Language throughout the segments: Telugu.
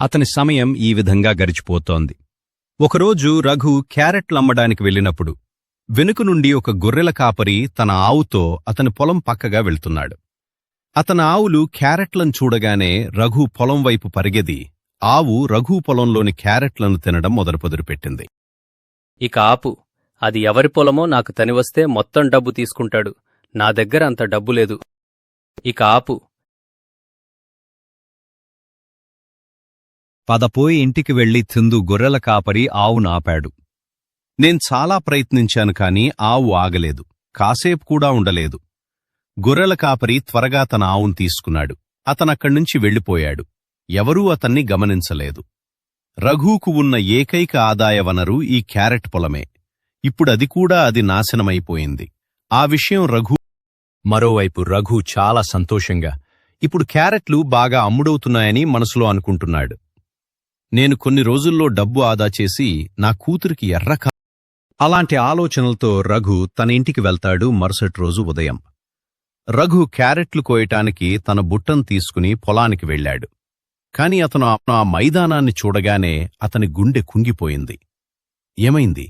అతని సమయం ఈ విధంగా గడిచిపోతోంది. ఒకరోజు రఘు క్యారెట్లమ్మడానికి వెళ్ళినప్పుడు వెనుక నుండి ఒక గొర్రెల కాపరి తన ఆవుతో అతని పొలం పక్కగా వెళ్తున్నాడు. అతని ఆవులు క్యారెట్లను చూడగానే రఘు పొలం వైపు పరిగెది ఆవు రఘు పొలంలోని క్యారెట్లను తినడం మొదలుపెట్టింది. ఇక ఆపు, అది ఎవరి పొలమో నాకు తనివస్తే మొత్తం డబ్బు తీసుకుంటాడు. నా దగ్గర అంత డబ్బు లేదు. ఇక ఆపు. పదపోయి ఇంటికి వెళ్లి తిందు గొర్రెల కాపరి ఆవును ఆపాడు. నేను చాలా ప్రయత్నించాను కాని ఆవు ఆగలేదు. కాసేపు కూడా ఉండలేదు. గొర్రెల కాపరి త్వరగా తన ఆవును తీసుకున్నాడు. అతనక్కడ్నుంచి వెళ్లిపోయాడు. ఎవరూ అతన్ని గమనించలేదు. రఘుకు ఉన్న ఏకైక ఆదాయ వనరు ఈ క్యారెట్ పొలమే. ఇప్పుడది కూడా నాశనమైపోయింది. ఆ విషయం మరోవైపు రఘు చాలా సంతోషంగా ఇప్పుడు క్యారెట్లు బాగా అమ్ముడవుతున్నాయని మనసులో అనుకుంటున్నాడు. నేను కొన్ని రోజుల్లో డబ్బు ఆదా చేసి నా కూతురికి అలాంటి ఆలోచనలతో రఘు తన ఇంటికి వెళ్తాడు. మరుసటి రోజు ఉదయం రఘు క్యారెట్లు కోయటానికి తన బుట్టను తీసుకుని పొలానికి వెళ్లాడు. కాని అతను ఆ మైదానాన్ని చూడగానే అతని గుండె కుంగిపోయింది. ఏమైంది?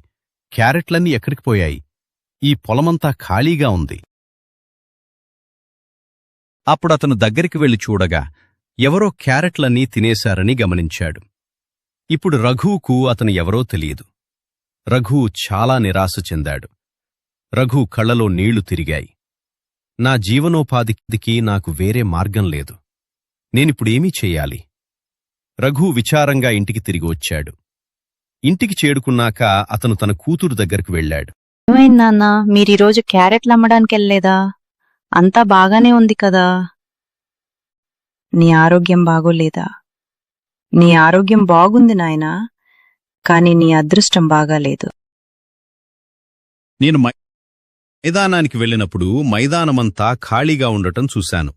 క్యారెట్లన్నీ ఎక్కడికి పోయాయి? ఈ పొలమంతా ఖాళీగా ఉంది. అప్పుడతను దగ్గరికి వెళ్లి చూడగా ఎవరో క్యారెట్లన్నీ తినేశారని గమనించాడు. ఇప్పుడు రఘువుకు అతను ఎవరో తెలియదు. రఘు చాలా నిరాశ చెందాడు. రఘు కళ్లలో నీళ్లు తిరిగాయి. నా జీవనోపాధికి నాకు వేరే మార్గం లేదు. నేనిప్పుడేమీ చెయ్యాలి? రఘు విచారంగా ఇంటికి తిరిగి వచ్చాడు. ఇంటికి చేరుకున్నాక అతను తన కూతురు దగ్గరకు వెళ్లాడు. ఏమైంది నాన్నా, మీరీరోజు క్యారెట్లు అమ్మడానికెళ్లేదా? అంతా బాగానే ఉంది కదా? నీ ఆరోగ్యం బాగోలేదా? నీ ఆరోగ్యం బాగుంది నాయనా, కాని నీ అదృష్టం బాగాలేదు. నేను మైదానానికి వెళ్ళినప్పుడు మైదానమంతా ఖాళీగా ఉండటం చూశాను.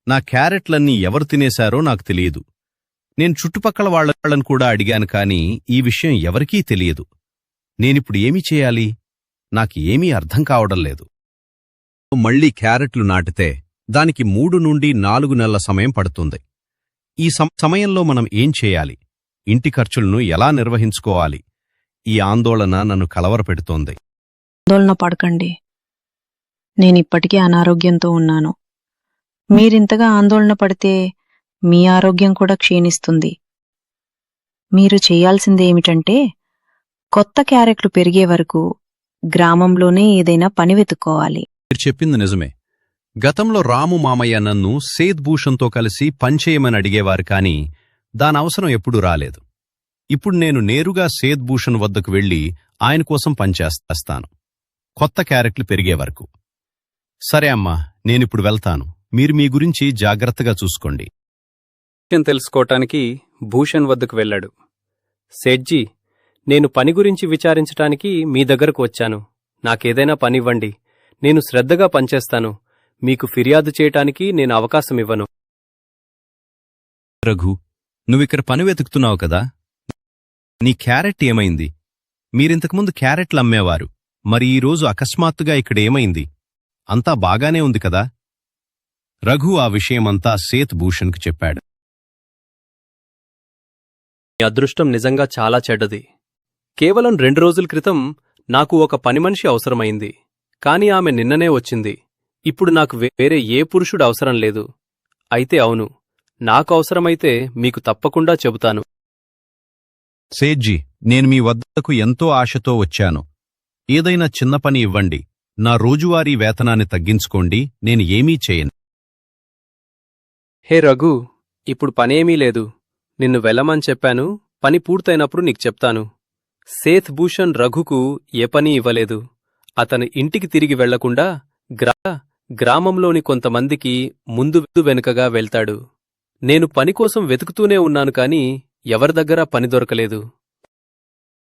నా క్యారెట్లన్నీ ఎవరు తినేశారో నాకు తెలియదు. నేను చుట్టుపక్కల వాళ్లను కూడా అడిగాను కాని ఈ విషయం ఎవరికీ తెలియదు. నేనిప్పుడు ఏమీ చేయాలి? నాకు ఏమీ అర్థం కావడం లేదు. మళ్లీ క్యారెట్లు నాటితే దానికి 3 నుండి 4 నెలల సమయం పడుతుంది. ఈ సమయంలో మనం ఏం చేయాలి? ఇంటి ఖర్చులను ఎలా నిర్వహించుకోవాలి? ఈ ఆందోళన నన్ను కలవరపెడుతోంది. ఆందోళన పడకండి. నేనిప్పటికీ అనారోగ్యంతో ఉన్నాను. మీరింతగా ఆందోళన పడితే మీ ఆరోగ్యం కూడా క్షీణిస్తుంది. మీరు చెయ్యాల్సిందేమిటంటే కొత్త క్యారెట్లు పెరిగే వరకు గ్రామంలోనే ఏదైనా పని వెతుక్కోవాలి. మీరు చెప్పింది నిజమే. గతంలో రాము మామయ్య నన్ను సేద్ భూషణ్తో కలిసి పనిచేయమని అడిగేవారు కాని దానవసరం ఎప్పుడూ రాలేదు. ఇప్పుడు నేను నేరుగా సేద్ భూషణ్ వద్దకు వెళ్లి ఆయన కోసం పనిచేస్తాను, కొత్త క్యారెట్లు పెరిగే వరకు. సరే అమ్మా, నేనిప్పుడు వెళ్తాను. మీరు మీ గురించి జాగ్రత్తగా చూసుకోండి. తెలుసుకోవటానికి భూషణ్ వద్దకు వెళ్లాడు. సేట్జీ, నేను పని గురించి విచారించటానికి మీ దగ్గరకు వచ్చాను. నాకేదైనా పనివ్వండి. నేను శ్రద్ధగా పనిచేస్తాను. మీకు ఫిర్యాదు చేయటానికి నేను అవకాశమివ్వను. రఘు, నువ్విక్కడ పని వెతుకుతున్నావు కదా? నీ క్యారెట్ ఏమైంది? మీరింతకుముందు క్యారెట్లు అమ్మేవారు. మరి ఈరోజు అకస్మాత్తుగా ఇక్కడేమైంది? అంతా బాగానే ఉంది కదా? రఘు ఆ విషయమంతా సేత్ భూషణ్కు చెప్పాడు. మీ అదృష్టం నిజంగా చాలా చెడ్డది. కేవలం 2 రోజుల క్రితం నాకు ఒక పనిమనిషి అవసరమైంది. కాని ఆమె నిన్ననే వచ్చింది. ఇప్పుడు నాకు వేరే ఏ పురుషుడు అవసరం లేదు. అయితే అవును, నాకు అవసరమైతే మీకు తప్పకుండా చెబుతాను. సేట్జీ, నేను మీ వద్దకు ఎంతో ఆశతో వచ్చాను. ఏదైనా చిన్న పని ఇవ్వండి. నా రోజువారీ వేతనాన్ని తగ్గించుకోండి. నేను ఏమీ చేయను. హే రఘు, ఇప్పుడు పనేమీ లేదు. నిన్ను వెళ్ళమని చెప్పాను. పని పూర్తయినప్పుడు నీకు చెప్తాను. సేత్ భూషణ్ రఘుకు ఏ పని ఇవ్వలేదు. అతను ఇంటికి తిరిగి వెళ్లకుండా గ్రామంలోని కొంతమందికి ముందు వెనుకగా వెళ్తాడు. నేను పనికోసం వెతుకుతూనే ఉన్నాను కాని ఎవరి దగ్గరా పని దొరకలేదు.